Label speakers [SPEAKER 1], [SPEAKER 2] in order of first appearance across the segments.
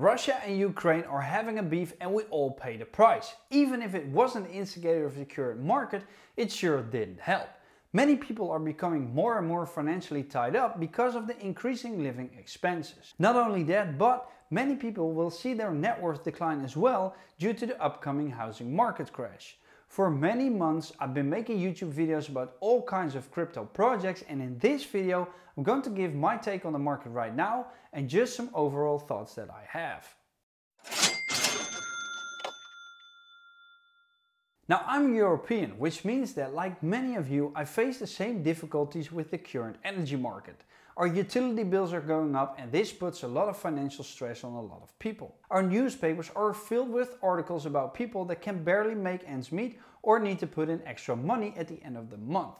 [SPEAKER 1] Russia and Ukraine are having a beef and we all pay the price. Even if it wasn't the instigator of the current market, it sure didn't help. Many people are becoming more and more financially tied up because of the increasing living expenses. Not only that, but many people will see their net worth decline as well due to the upcoming housing market crash. For many months I've been making YouTube videos about all kinds of crypto projects, and in this video I'm going to give my take on the market right now and just some overall thoughts that I have. Now, I'm European, which means that like many of you, I face the same difficulties with the current energy market. Our utility bills are going up and this puts a lot of financial stress on a lot of people. Our newspapers are filled with articles about people that can barely make ends meet or need to put in extra money at the end of the month.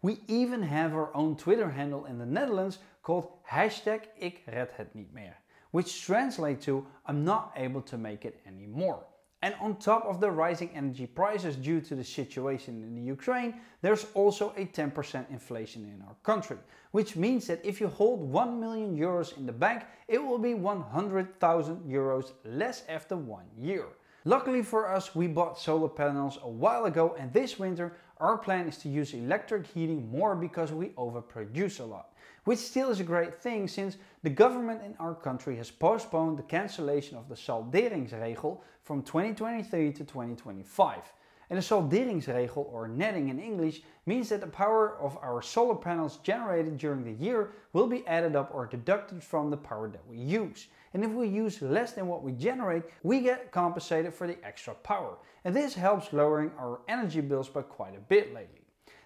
[SPEAKER 1] We even have our own Twitter handle in the Netherlands called #IkRedHetNietMeer, which translates to I'm not able to make it anymore. And on top of the rising energy prices due to the situation in the Ukraine, there's also a 10% inflation in our country, which means that if you hold 1 million euros in the bank, it will be 100,000 euros less after 1 year. Luckily for us, we bought solar panels a while ago, and this winter our plan is to use electric heating more because we overproduce a lot. Which still is a great thing since the government in our country has postponed the cancellation of the salderingsregel from 2023 to 2025. And the salderingsregel, or netting in English, means that the power of our solar panels generated during the year will be added up or deducted from the power that we use. And if we use less than what we generate, we get compensated for the extra power. And this helps lowering our energy bills by quite a bit lately.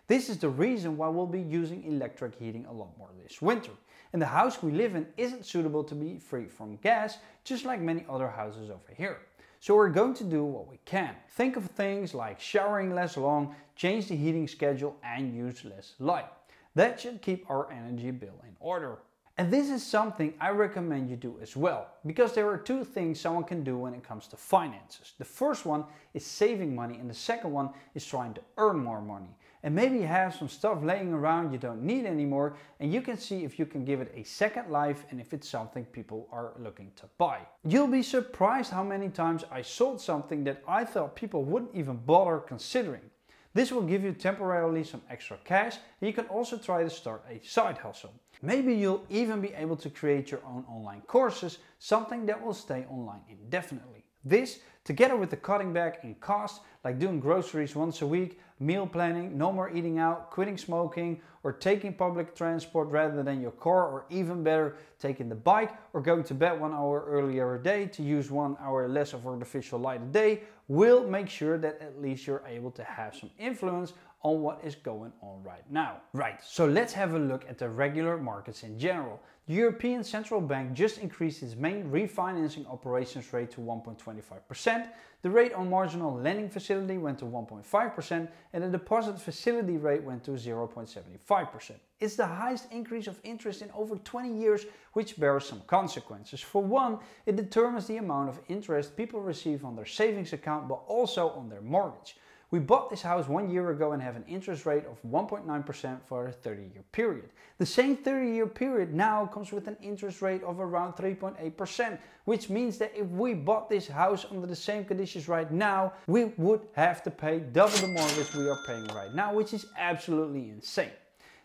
[SPEAKER 1] This is the reason why we'll be using electric heating a lot more this winter. And the house we live in isn't suitable to be free from gas, just like many other houses over here. So we're going to do what we can. Think of things like showering less long, change the heating schedule and use less light. That should keep our energy bill in order. And this is something I recommend you do as well, because there are two things someone can do when it comes to finances. The first one is saving money and the second one is trying to earn more money. And maybe you have some stuff laying around you don't need anymore and you can see if you can give it a second life and if it's something people are looking to buy. You'll be surprised how many times I sold something that I thought people wouldn't even bother considering. This will give you temporarily some extra cash, and you can also try to start a side hustle. Maybe you'll even be able to create your own online courses, something that will stay online indefinitely. This, together with the cutting back in cost, like doing groceries once a week, meal planning, no more eating out, quitting smoking, or taking public transport rather than your car, or even better, taking the bike, or going to bed 1 hour earlier a day to use 1 hour less of artificial light a day, will make sure that at least you're able to have some influence on what is going on right now. Right, so let's have a look at the regular markets in general. The European Central Bank just increased its main refinancing operations rate to 1.25%, the rate on marginal lending facility went to 1.5%, and the deposit facility rate went to 0.75%. It's the highest increase of interest in over 20 years, which bears some consequences. For one, it determines the amount of interest people receive on their savings account, but also on their mortgage. We bought this house 1 year ago and have an interest rate of 1.9% for a 30-year period. The same 30-year period now comes with an interest rate of around 3.8%, which means that if we bought this house under the same conditions right now, we would have to pay double the mortgage we are paying right now, which is absolutely insane.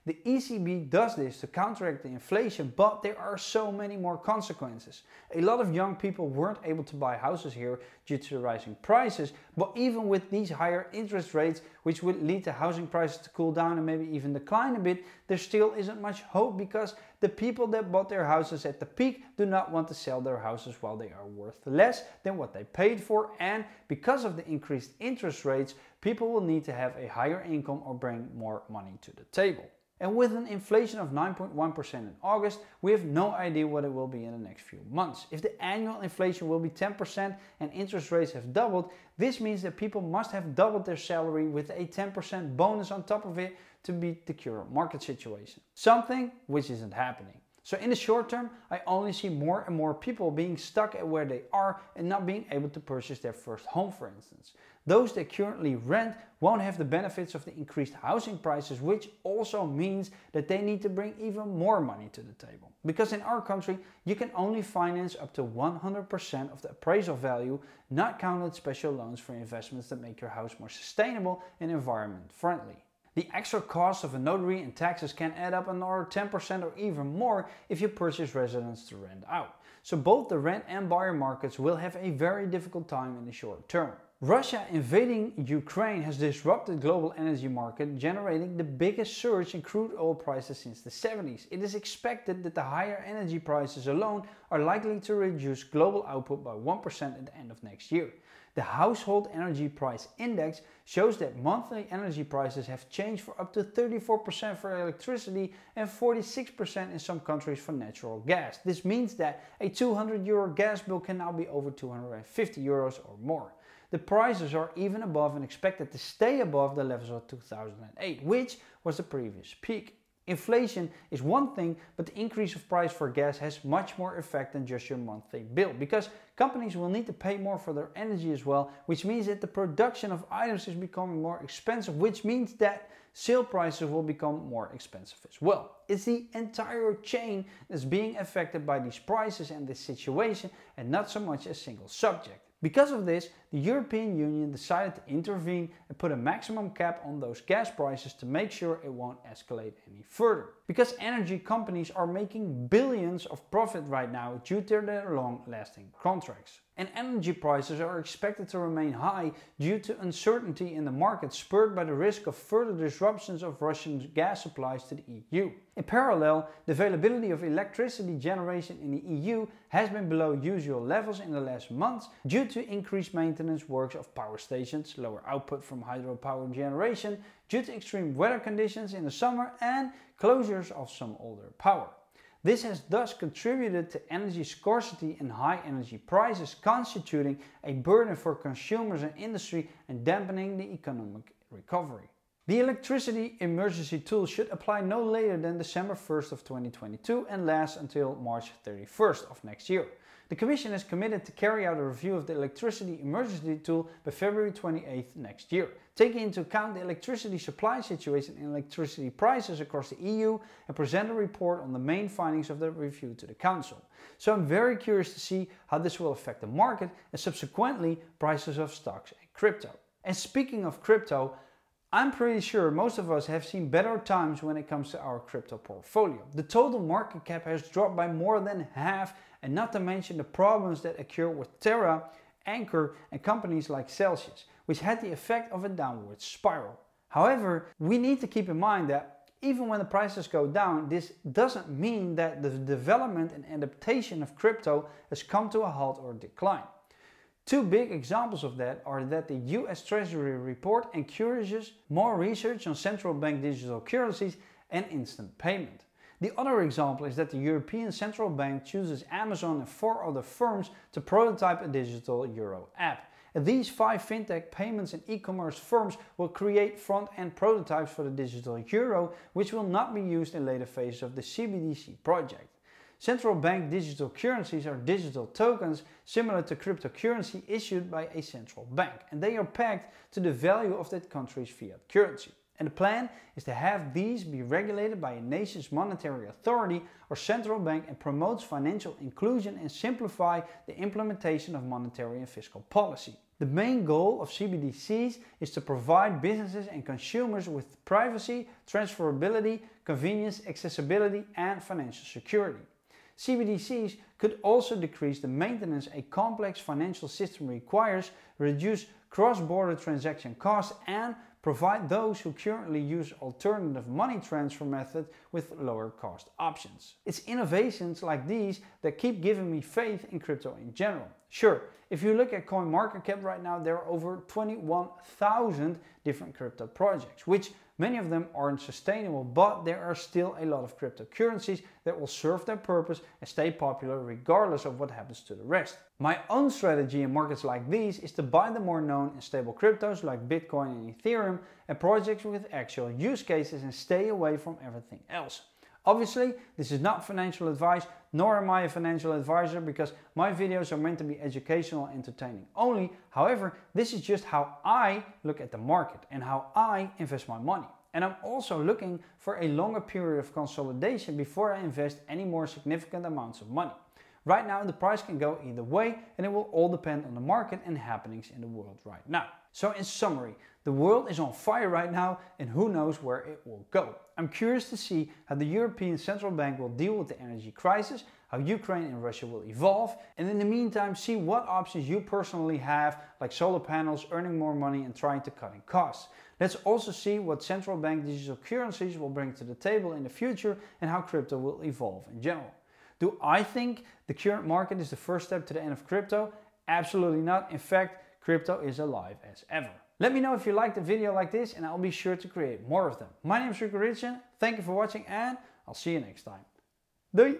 [SPEAKER 1] The ECB does this to counteract the inflation, but there are so many more consequences. A lot of young people weren't able to buy houses here due to the rising prices, but even with these higher interest rates, which would lead to housing prices to cool down and maybe even decline a bit, there still isn't much hope because the people that bought their houses at the peak do not want to sell their houses while they are worth less than what they paid for, and because of the increased interest rates, people will need to have a higher income or bring more money to the table. And with an inflation of 9.1% in August, we have no idea what it will be in the next few months. If the annual inflation will be 10% and interest rates have doubled, this means that people must have doubled their salary with a 10% bonus on top of it to beat the current market situation. Something which isn't happening. So in the short term, I only see more and more people being stuck at where they are and not being able to purchase their first home, for instance. Those that currently rent won't have the benefits of the increased housing prices, which also means that they need to bring even more money to the table. Because in our country, you can only finance up to 100% of the appraisal value, not counted special loans for investments that make your house more sustainable and environment friendly. The extra cost of a notary and taxes can add up another 10% or even more if you purchase residence to rent out. So both the rent and buyer markets will have a very difficult time in the short term. Russia invading Ukraine has disrupted global energy market, generating the biggest surge in crude oil prices since the 70s. It is expected that the higher energy prices alone are likely to reduce global output by 1% at the end of next year. The Household Energy Price Index shows that monthly energy prices have changed for up to 34% for electricity and 46% in some countries for natural gas. This means that a €200 gas bill can now be over €250 or more. The prices are even above and expected to stay above the levels of 2008, which was the previous peak. Inflation is one thing, but the increase of price for gas has much more effect than just your monthly bill, because companies will need to pay more for their energy as well, which means that the production of items is becoming more expensive, which means that sale prices will become more expensive as well. It's the entire chain that's being affected by these prices and this situation, and not so much a single subject. Because of this, the European Union decided to intervene and put a maximum cap on those gas prices to make sure it won't escalate any further. Because energy companies are making billions of profit right now due to their long-lasting contracts. And energy prices are expected to remain high due to uncertainty in the market, spurred by the risk of further disruptions of Russian gas supplies to the EU. In parallel, the availability of electricity generation in the EU has been below usual levels in the last months due to increased maintenance works of power stations, lower output from hydropower generation due to extreme weather conditions in the summer, and closures of some older power. This has thus contributed to energy scarcity and high energy prices, constituting a burden for consumers and industry and dampening the economic recovery. The electricity emergency tool should apply no later than December 1st of 2022 and last until March 31st of next year. The Commission is committed to carry out a review of the electricity emergency tool by February 28th next year, taking into account the electricity supply situation and electricity prices across the EU, and present a report on the main findings of the review to the Council. So I'm very curious to see how this will affect the market and subsequently prices of stocks and crypto. And speaking of crypto, I'm pretty sure most of us have seen better times when it comes to our crypto portfolio. The total market cap has dropped by more than half, and not to mention the problems that occur with Terra, Anchor and companies like Celsius, which had the effect of a downward spiral. However, we need to keep in mind that even when the prices go down, this doesn't mean that the development and adaptation of crypto has come to a halt or decline. Two big examples of that are that the US Treasury report encourages more research on central bank digital currencies and instant payment. The other example is that the European Central Bank chooses Amazon and 4 other firms to prototype a digital euro app. And these 5 fintech payments and e-commerce firms will create front-end prototypes for the digital euro, which will not be used in later phases of the CBDC project. Central bank digital currencies are digital tokens similar to cryptocurrency issued by a central bank, and they are pegged to the value of that country's fiat currency. And the plan is to have these be regulated by a nation's monetary authority or central bank, and promotes financial inclusion and simplify the implementation of monetary and fiscal policy. The main goal of CBDCs is to provide businesses and consumers with privacy, transferability, convenience, accessibility, and financial security. CBDCs could also decrease the maintenance a complex financial system requires, reduce cross-border transaction costs, and provide those who currently use alternative money transfer methods with lower cost options. It's innovations like these that keep giving me faith in crypto in general. Sure, if you look at CoinMarketCap right now, there are over 21,000 different crypto projects, which many of them aren't sustainable, but there are still a lot of cryptocurrencies that will serve their purpose and stay popular regardless of what happens to the rest. My own strategy in markets like these is to buy the more known and stable cryptos like Bitcoin and Ethereum and projects with actual use cases, and stay away from everything else. Obviously, this is not financial advice, nor am I a financial advisor, because my videos are meant to be educational and entertaining only. However, this is just how I look at the market and how I invest my money. And I'm also looking for a longer period of consolidation before I invest any more significant amounts of money. Right now, the price can go either way, and it will all depend on the market and happenings in the world right now. So in summary, the world is on fire right now, and who knows where it will go. I'm curious to see how the European Central Bank will deal with the energy crisis, how Ukraine and Russia will evolve, and in the meantime see what options you personally have, like solar panels, earning more money and trying to cut in costs. Let's also see what central bank digital currencies will bring to the table in the future and how crypto will evolve in general. Do I think the current market is the first step to the end of crypto? Absolutely not. In fact, crypto is alive as ever. Let me know if you liked a video like this, and I'll be sure to create more of them. My name is Rico. Thank you for watching, and I'll see you next time. Doei!